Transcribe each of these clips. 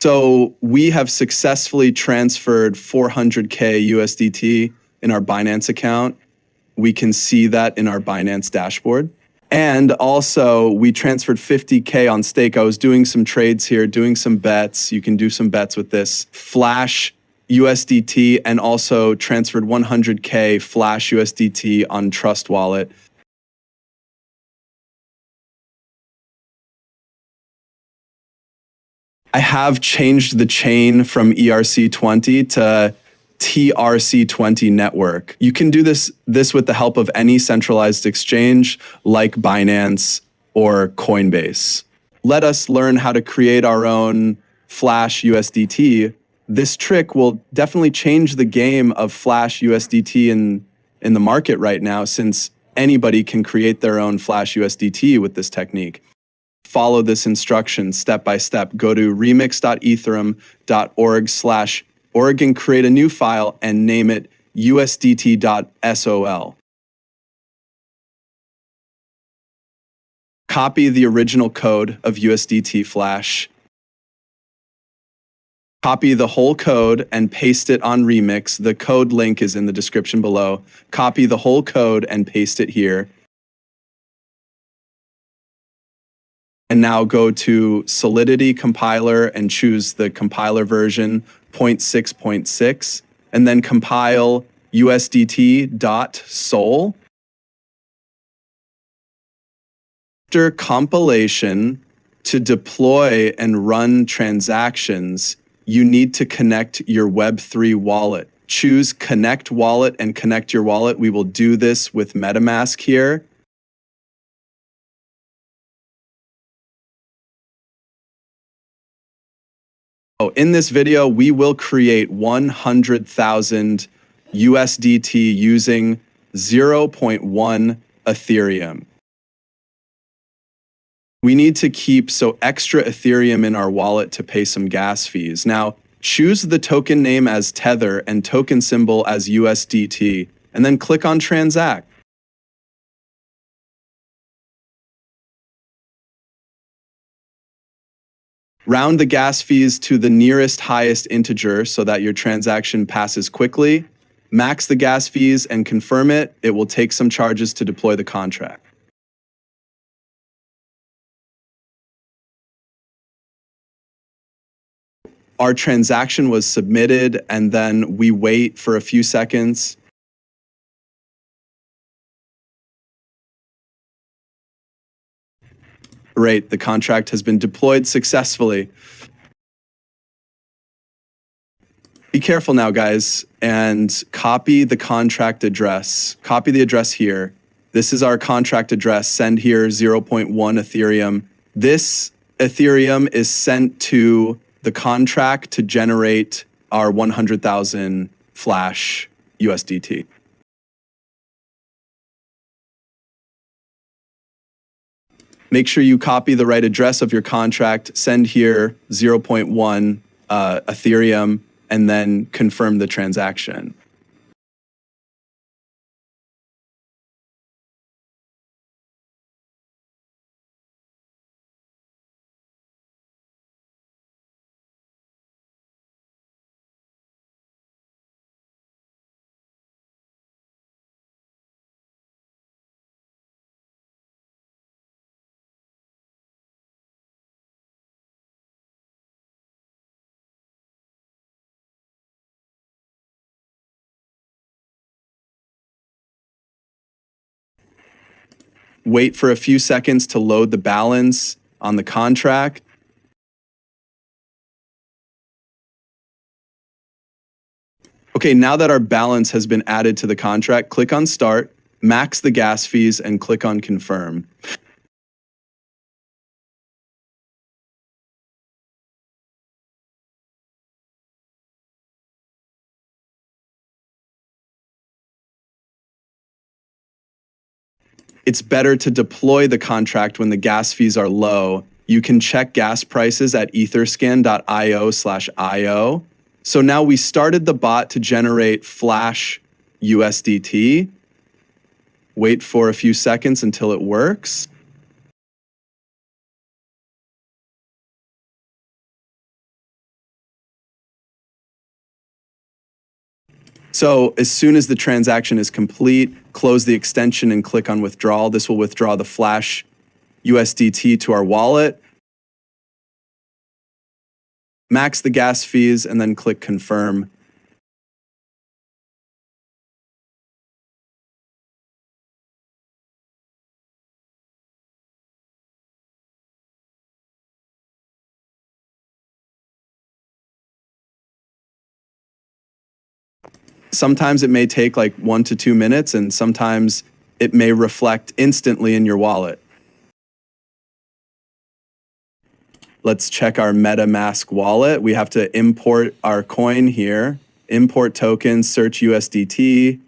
So we have successfully transferred 400K USDT in our Binance account. We can see that in our Binance dashboard. And also, we transferred 50K on stake. I was doing some trades here, doing some bets. You can do some bets with this Flash USDT, and also transferred 100K Flash USDT on Trust Wallet. I have changed the chain from ERC20 to TRC20 network. You can do this with the help of any centralized exchange like Binance or Coinbase. Let us learn how to create our own Flash USDT. This trick will definitely change the game of Flash USDT in the market right now, since anybody can create their own Flash USDT with this technique. Follow this instruction step by step. Go to remix.ethereum.org/org and create a new file and name it usdt.sol. Copy the original code of USDT Flash. Copy the whole code and paste it on Remix. The code link is in the description below. Copy the whole code and paste it here. And now go to Solidity compiler and choose the compiler version 0.6.6, and then compile usdt.sol. After compilation, to deploy and run transactions, you need to connect your Web3 wallet. Choose Connect Wallet and connect your wallet. We will do this with MetaMask here. In this video, we will create 100,000 USDT using 0.1 Ethereum. We need to keep extra Ethereum in our wallet to pay some gas fees. Now, choose the token name as Tether and token symbol as USDT, and then click on Transact. Round the gas fees to the nearest highest integer so that your transaction passes quickly. Max the gas fees and confirm it. It will take some charges to deploy the contract. Our transaction was submitted, and then we wait for a few seconds. Great, the contract has been deployed successfully. Be careful now, guys, and copy the contract address. Copy the address here. This is our contract address. Send here 0.1 Ethereum. This Ethereum is sent to the contract to generate our 100,000 Flash USDT. Make sure you copy the right address of your contract, send here 0.1 Ethereum, and then confirm the transaction. Wait for a few seconds to load the balance on the contract. Okay, now that our balance has been added to the contract, click on Start, max the gas fees, and click on Confirm. It's better to deploy the contract when the gas fees are low. You can check gas prices at etherscan.io/io. So now we started the bot to generate Flash USDT. Wait for a few seconds until it works. So as soon as the transaction is complete, close the extension and click on withdrawal. This will withdraw the Flash USDT to our wallet. Max the gas fees and then click confirm. Sometimes it may take like 1 to 2 minutes, and sometimes it may reflect instantly in your wallet. Let's check our MetaMask wallet. We have to import our coin here. Import tokens, search USDT.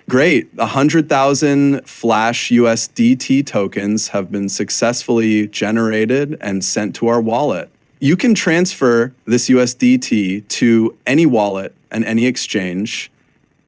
Great, 100,000 Flash USDT tokens have been successfully generated and sent to our wallet. You can transfer this USDT to any wallet and any exchange.